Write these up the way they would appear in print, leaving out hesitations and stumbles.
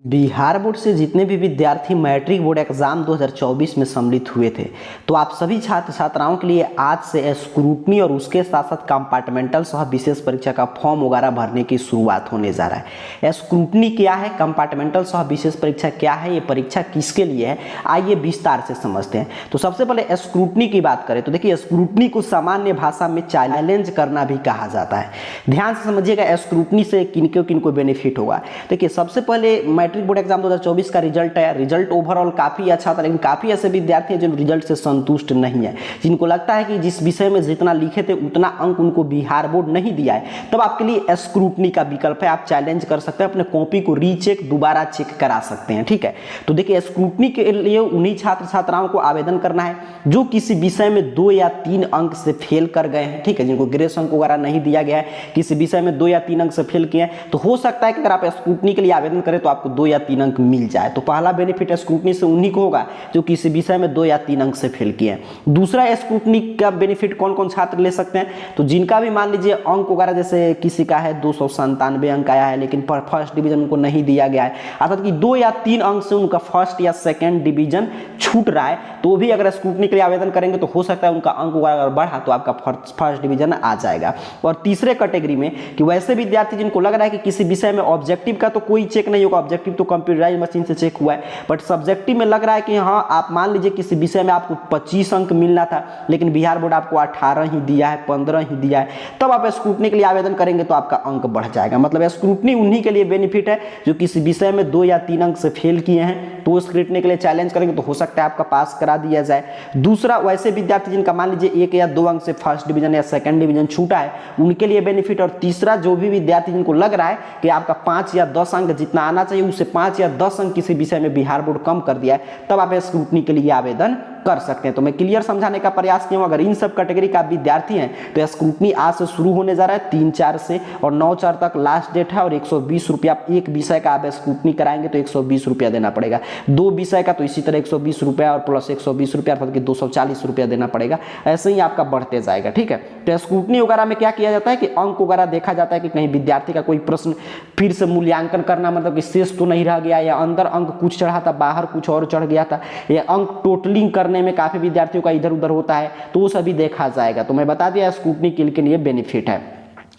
Bihar board से जितने भी विद्यार्थी मैट्रिक बोर्ड एग्जाम 2024 में सम्मिलित हुए थे, तो आप सभी छात्र छात्राओं के लिए आज से स्क्रूटनी और उसके साथ साथ कंपार्टमेंटल सह विशेष परीक्षा का फॉर्म वगैरह भरने की शुरुआत होने जा रहा है। स्क्रूटनी क्या है, कंपार्टमेंटल सह विशेष परीक्षा क्या है, ये परीक्षा किसके लिए है, आइए विस्तार से समझते हैं। तो सबसे पहले स्क्रूटनी की बात करें तो देखिए, स्क्रूटनी को सामान्य भाषा में चैलेंज करना भी कहा जाता है। ध्यान से समझिएगा, स्क्रूटनी से किनको किनको बेनिफिट होगा। देखिए, सबसे पहले मैट्रिक बोर्ड एग्जाम 2024 का रिजल्ट है। रिजल्ट ओवरऑल काफी अच्छा था, लेकिन काफी ऐसे विद्यार्थी हैं जो रिजल्ट से संतुष्ट नहीं है, जिनको लगता है कि जिस विषय में जितना लिखे थे उतना अंक उनको बिहार बोर्ड नहीं दिया है। तब आपके लिए स्क्रूटनी का विकल्प है, आप चैलेंज कर सकते हैं, अपने कॉपी को रीचेक दोबारा चेक करा सकते हैं। ठीक है, तो देखिए, स्क्रूटनी के लिए उन्हीं छात्र छात्राओं को आवेदन करना है जो किसी विषय में 2 या 3 अंक से फेल कर गए हैं। ठीक है, जिनको ग्रेस अंक वगैरह नहीं दिया गया है, किसी विषय में 2 या 3 अंक से फेल किए हैं, तो हो सकता है कि अगर आप स्क्रूटनी के लिए आवेदन करें तो आपको 2 या 3 अंक मिल जाए। तो पहला बेनिफिट स्क्रूटनी से उन्हीं को होगा जो किसी विषय में 2 या 3 अंक से फेल किए हैं। दूसरा, स्क्रूटनी का बेनिफिट कौन कौन छात्र ले सकते हैं, तो जिनका भी मान लीजिए अंक वगैरह, जैसे किसी का है 297 अंक आया है लेकिन फर्स्ट डिवीजन उनको नहीं दिया गया है, अर्थात कि 2 या 3 अंक से उनका फर्स्ट या सेकेंड डिवीजन छूट रहा है, तो भी अगर स्क्रूटनी के लिए आवेदन करेंगे तो हो सकता है उनका अंक वगैरह बढ़ा तो आपका फर्स्ट डिवीजन आ जाएगा। और तीसरे कैटेगरी में कि वैसे विद्यार्थी जिनको लग रहा है कि किसी विषय में ऑब्जेक्टिव का तो कोई चेक नहीं होगा, ऑब्जेक्टिव तो कंप्यूटराइज मशीन से चेक हुआ है, बट सब्जेक्टिव में लग रहा है कि हाँ, आप मान लीजिए किसी विषय में आपको 25 अंक मिलना था लेकिन बिहार बोर्ड आपको 18 ही दिया है, 15 ही दिया है, तब आप स्क्रूटनी के लिए आवेदन करेंगे तो आपका अंक बढ़ जाएगा। मतलब स्क्रूटनी उन्हीं के लिए बेनिफिट है जो किसी विषय में 2 या 3 अंक से फेल किए हैं, तो स्क्रूटनी के लिए चैलेंज करेंगे तो हो सकता है आपका पास करा दिया जाए। दूसरा, वैसे विद्यार्थी जिनका मान लीजिए 1 या 2 अंक से फर्स्ट डिवीजन या सेकंड डिवीजन छूटा है, उनके लिए बेनिफिट। और तीसरा, जो भी विद्यार्थी जिनको लग रहा है कि आपका 5 या 10 अंक जितना आना चाहिए उससे 5 या 10 अंक किसी विषय में बिहार बोर्ड कम कर दिया है, तब आप स्क्रूटनी के लिए आवेदन कर सकते हैं। तो मैं क्लियर समझाने का प्रयास किया हूं। अगर इन सब कैटेगरी का विद्यार्थी हैं तो स्क्रूटनी आज से शुरू होने जा रहा है 3/4 से, और 9/4 तक लास्ट डेट है। और 120 रुपया, एक विषय का आप स्क्रूटनी कराएंगे तो 120 रुपया देना पड़ेगा, 2 विषय का तो इसी तरह 120 रुपया और प्लस 120 रुपया, अर्थात कि 240 रुपया देना पड़ेगा। ऐसे ही आपका बढ़ते जाएगा। ठीक है, तो स्क्रूटनी वगैरह में क्या किया जाता है कि अंक वगैरह देखा जाता है कि कहीं विद्यार्थी का कोई प्रश्न फिर से मूल्यांकन करना, मतलब कि शेष तो नहीं रह गया, या अंदर अंक कुछ चढ़ा था बाहर कुछ और चढ़ गया था, या अंक टोटलिंग करने में काफी विद्यार्थियों का इधर उधर होता है, तो वो सभी देखा जाएगा। तो मैं बता दिया, स्क्रूटनी के लिए बेनिफिट है।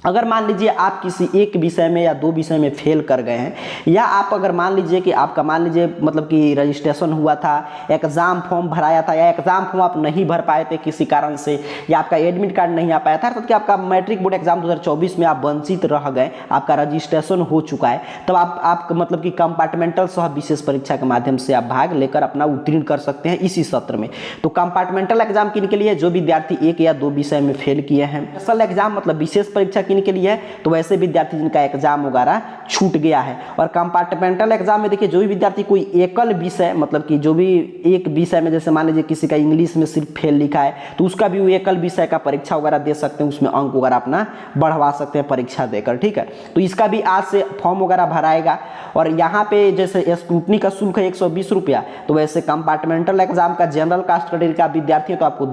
अगर मान लीजिए आप किसी एक विषय में या 2 विषय में फेल कर गए हैं, या आप अगर मान लीजिए कि आपका मतलब कि रजिस्ट्रेशन हुआ था, एग्जाम फॉर्म भराया था, या एग्जाम फॉर्म आप नहीं भर पाए थे किसी कारण से, या आपका एडमिट कार्ड नहीं आ पाया था, तो कि आपका मैट्रिक बोर्ड एग्जाम 2024 में आप वंचित रह गए, आपका रजिस्ट्रेशन हो चुका है, तब आप मतलब कि कंपार्टमेंटल सह विशेष परीक्षा के माध्यम से आप भाग लेकर अपना उत्तीर्ण कर सकते हैं इसी सत्र में। तो कंपार्टमेंटल एग्जाम किन के लिए, जो विद्यार्थी 1 या 2 विषय में फेल किए हैं। स्पेशल एग्जाम मतलब विशेष परीक्षा किन के लिए है, तो वैसे विद्यार्थी जिनका एग्जाम वगैरह छूट गया है। और कंपार्टमेंटल एग्जाम में देखिए, जो भी विद्यार्थी कोई एकल विषय, मतलब कि जो भी एक विषय में, जैसे मान लीजिए किसी का इंग्लिश में सिर्फ फेल लिखा है, तो उसका भी वो एकल विषय का परीक्षा वगैरह दे सकते हैं, उसमें अंक वगैरह अपना बढ़वा सकते हैं परीक्षा देकर। ठीक है, तो इसका भी आज से फॉर्म वगैरह भराएगा। और यहाँ पे जैसे स्क्रूटनी का शुल्क है 120 रुपया, तो वैसे कंपार्टमेंटल एग्जाम का जनरल कास्ट कैटेगरी का विद्यार्थी है तो आपको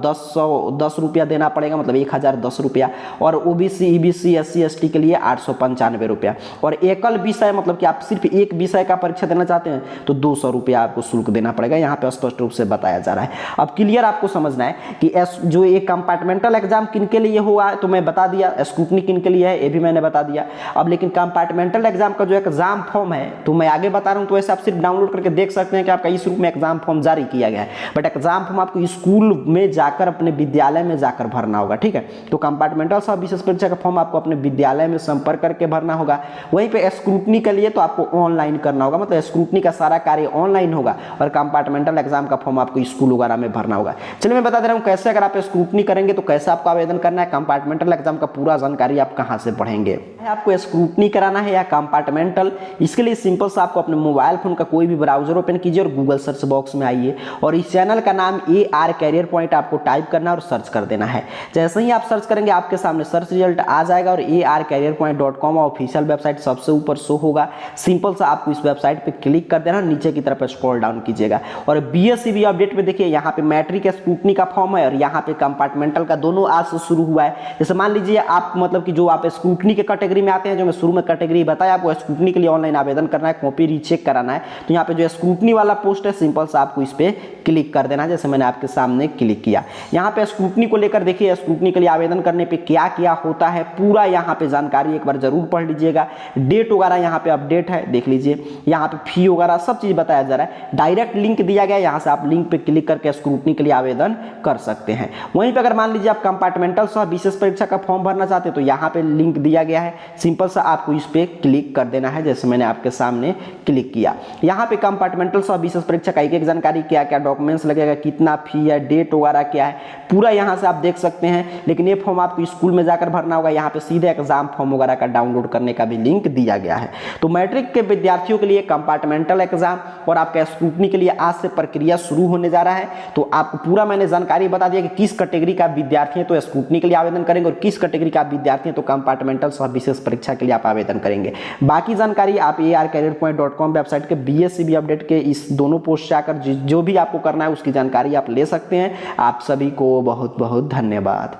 10 रुपया देना पड़ेगा, मतलब 1010 रुपया। और ओबीसी, ईबीसी, SC ST के लिए 895 रुपया। और एकल विषय मतलब कि आप सिर्फ एक विषय का परीक्षा देना चाहते हैं तो 200 रुपया आपको शुल्क देना पड़ेगा। यहाँ पे स्पष्ट रूप से बताया जा रहा है। अब क्लियर आपको समझना है कि जो एक कंपार्टमेंटल एग्जाम किन के लिए हुआ है, तो मैं बता दिया, स्क्रूटनी किन के लिए है ये भी मैंने बता दिया। अब लेकिन कंपार्टमेंटल एग्जाम का जो एग्जाम फॉर्म है, तो मैं आगे बता रहा हूँ, तो वैसे आप सिर्फ डाउनलोड करके देख सकते हैं कि आपका इस रूप में एग्जाम फॉर्म जारी किया गया है, बट एग्जाम फॉर्म आपको स्कूल में जाकर, अपने विद्यालय में जाकर भरना होगा। ठीक है, तो कंपार्टमेंटल सह विशेष परीक्षा का फॉर्म आपको अपने विद्यालय में संपर्क करके भरना होगा। वहीं पे स्क्रूटनी के लिए तो आपको ऑनलाइन करना होगा, मतलब स्क्रूटनी का सारा कार्य ऑनलाइन होगा, और कंपार्टमेंटल एग्जाम का फॉर्म आपको स्कूल वगैरह में भरना होगा। चलिए मैं बता दे रहा हूँ कैसे, अगर आप स्क्रूटनी करेंगे तो कैसे आपको आवेदन करना है, कंपार्टमेंटल एग्जाम का पूरा जानकारी आप कहाँ से पढ़ेंगे। आपको स्क्रूटनी कराना है या कंपार्टमेंटल, इसके लिए सिंपल सा आपको अपने मोबाइल फोन का कोई भी ब्राउजर ओपन कीजिए और गूगल सर्च बॉक्स में आइए, और इस चैनल का नाम AR कैरियर पॉइंट आपको टाइप करना और सर्च कर देना है। जैसे ही आप सर्च करेंगे आपके सामने सर्च रिजल्ट आ जाएगा। आएगा और ARcareerpoint.com ऑफिशियल वेबसाइट सबसे ऊपर शो होगा। सिंपल सा आपको इस वेबसाइट पे क्लिक कर देना, नीचे की तरफ स्क्रॉल डाउन कीजिएगा और BSCB अपडेट में देखिए यहाँ पे मैट्रिक स्क्रूटनी का फॉर्म है और यहाँ पे कंपार्टमेंटल का दोनों आज से शुरू हुआ है। जैसे मान लीजिए आप मतलब कि जो आप स्क्रूटनी के कैटेगरी में आते हैं, जो मैं शुरू में कैटेगरी बताया आपको, स्क्रूटनी के लिए ऑनलाइन आवेदन करना है, कॉपी रीचेक कराना है, तो यहाँ पे जो स्क्रूटनी वाला पोस्ट है सिंपल सा आपको इस पे क्लिक कर देना है, जैसे मैंने आपके सामने क्लिक किया। यहाँ पे स्क्रूटनी को लेकर देखिए स्क्रूटनी के लिए आवेदन करने पे क्या क्या होता है पूरा यहाँ पे जानकारी एक बार जरूर पढ़ लीजिएगा। डेट वगैरह यहाँ पे अपडेट है, देख लीजिए, यहाँ पे फी वगैरह सब चीज बताया जा रहा है। डायरेक्ट लिंक दिया गया है, यहाँ से आप लिंक पे क्लिक करके स्क्रूटनी के लिए आवेदन कर सकते हैं। वहीं पे अगर मान लीजिए आप कंपार्टमेंटल सह विशेष परीक्षा का फॉर्म भरना चाहते हैं तो यहाँ पे लिंक दिया गया है, सिंपल सा आपको इस पे क्लिक कर देना है, जैसे मैंने आपके सामने क्लिक किया। यहाँ पे कंपार्टमेंटल सह विशेष परीक्षा का एक जानकारी, क्या क्या डॉक्यूमेंट्स लगेगा, कितना फी है, डेट वगैरह क्या है, पूरा यहाँ से आप देख सकते हैं। लेकिन ये फॉर्म आपको स्कूल में जाकर भरना होगा, यहाँ पे सीधे एग्जाम फॉर्म वगैरह का डाउनलोड करने का भी लिंक दिया गया है। तो मैट्रिक के विद्यार्थियों के लिए कंपार्टमेंटल एग्जाम और आपका स्क्रूटनी के लिए आज से प्रक्रिया शुरू होने जा रहा है। तो आपको पूरा मैंने जानकारी बता दिया कि किस कैटेगरी का विद्यार्थी है तो स्क्रूटनी के लिए आवेदन करेंगे और किस कैटेगरी का विद्यार्थी है तो कंपार्टमेंटल सह विशेष परीक्षा के लिए आप आवेदन करेंगे। बाकी जानकारी आप ARcareerpoint.com वेबसाइट के BSCB अपडेट के इस दोनों पोस्ट से आकर जो भी आपको करना है उसकी जानकारी आप ले सकते हैं। आप सभी को बहुत बहुत धन्यवाद।